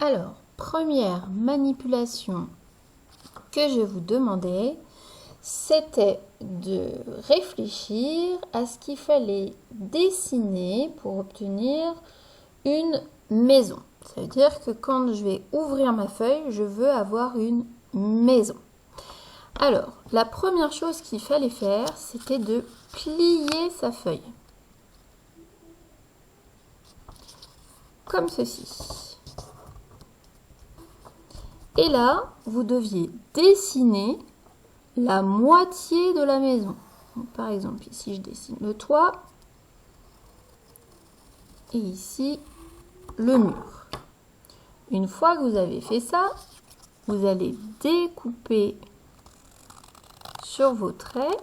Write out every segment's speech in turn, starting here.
Alors, première manipulation que je vous demandais, c'était de réfléchir à ce qu'il fallait dessiner pour obtenir une maison. Ça veut dire que quand je vais ouvrir ma feuille, je veux avoir une maison. Alors, la première chose qu'il fallait faire, c'était de plier sa feuille. Comme ceci. Et là, vous deviez dessiner la moitié de la maison. Donc, par exemple, ici, je dessine le toit. Et ici, le mur. Une fois que vous avez fait ça, vous allez découper sur vos traits.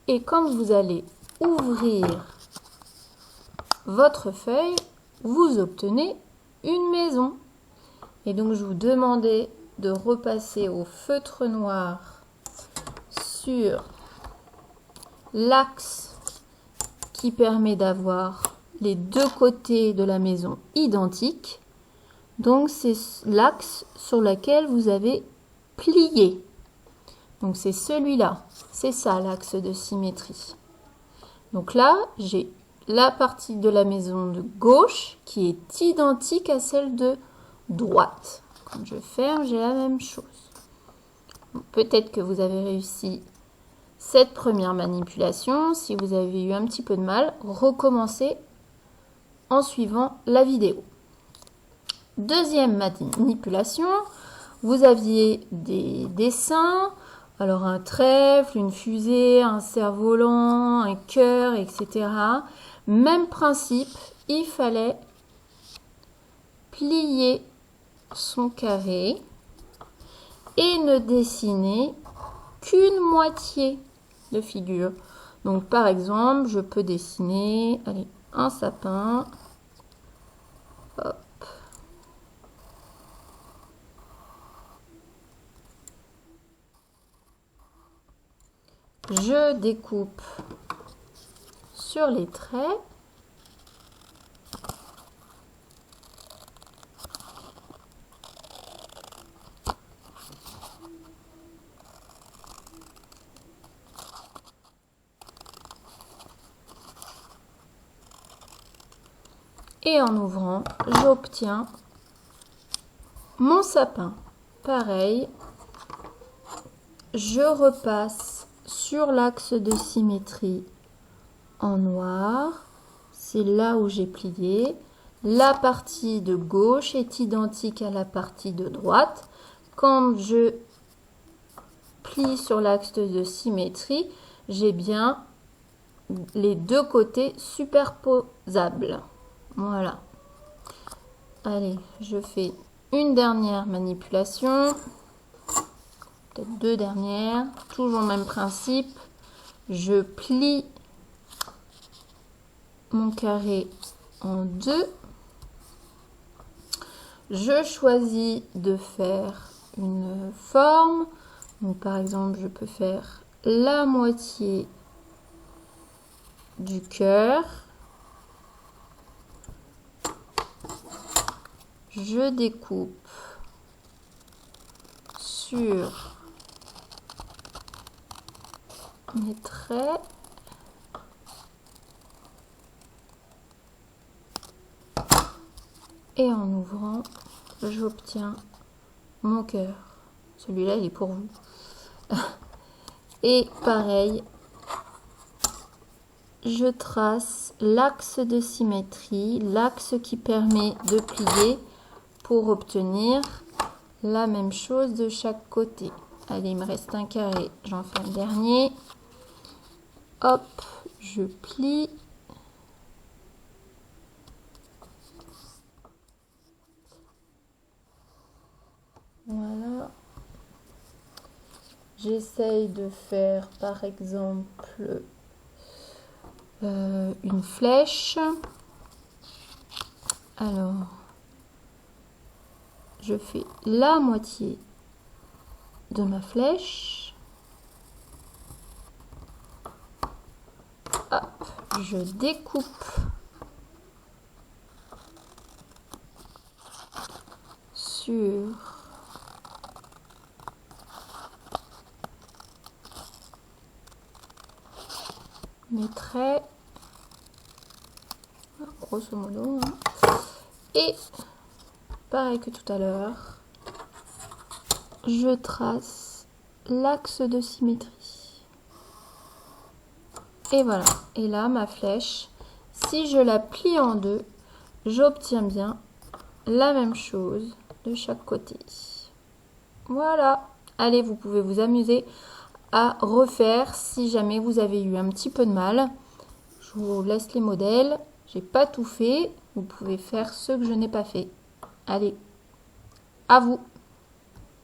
Et quand vous allez ouvrir votre feuille, vous obtenez une maison. Et donc, je vous demandais de repasser au feutre noir sur l'axe qui permet d'avoir les deux côtés de la maison identiques. Donc, c'est l'axe sur lequel vous avez plié. Donc, c'est celui-là. C'est ça, l'axe de symétrie. Donc là, j'ai la partie de la maison de gauche qui est identique à celle de droite. Quand je ferme, j'ai la même chose. Peut-être que vous avez réussi cette première manipulation. Si vous avez eu un petit peu de mal, recommencez en suivant la vidéo. Deuxième manipulation, vous aviez des dessins, alors un trèfle, une fusée, un cerf-volant, un cœur, etc. Même principe, il fallait plier son carré et ne dessiner qu'une moitié de figure. Donc par exemple, je peux dessiner un sapin. Hop. Je découpe sur les traits. Et en ouvrant, j'obtiens mon sapin. Pareil, je repasse sur l'axe de symétrie en noir. C'est là où j'ai plié. La partie de gauche est identique à la partie de droite. Quand je plie sur l'axe de symétrie, j'ai bien les deux côtés superposables. Voilà. Allez, je fais une dernière manipulation. Peut-être deux dernières. Toujours le même principe. Je plie mon carré en deux. Je choisis de faire une forme. Donc, par exemple, je peux faire la moitié du cœur. Je découpe sur mes traits. Et en ouvrant, j'obtiens mon cœur. Celui-là, il est pour vous. Et pareil, je trace l'axe de symétrie, l'axe qui permet de plier pour obtenir la même chose de chaque côté. Allez, il me reste un carré, j'en fais un dernier. Hop, je plie. Voilà. J'essaye de faire par exemple une flèche. Alors, je fais la moitié de ma flèche. Hop, je découpe sûr. Mais très grosso modo. Hein. Et pareil que tout à l'heure, je trace l'axe de symétrie. Et voilà. Et là, ma flèche, si je la plie en deux, j'obtiens bien la même chose de chaque côté. Voilà. Allez, vous pouvez vous amuser à refaire si jamais vous avez eu un petit peu de mal. Je vous laisse les modèles. J'ai pas tout fait. Vous pouvez faire ce que je n'ai pas fait. Allez, à vous!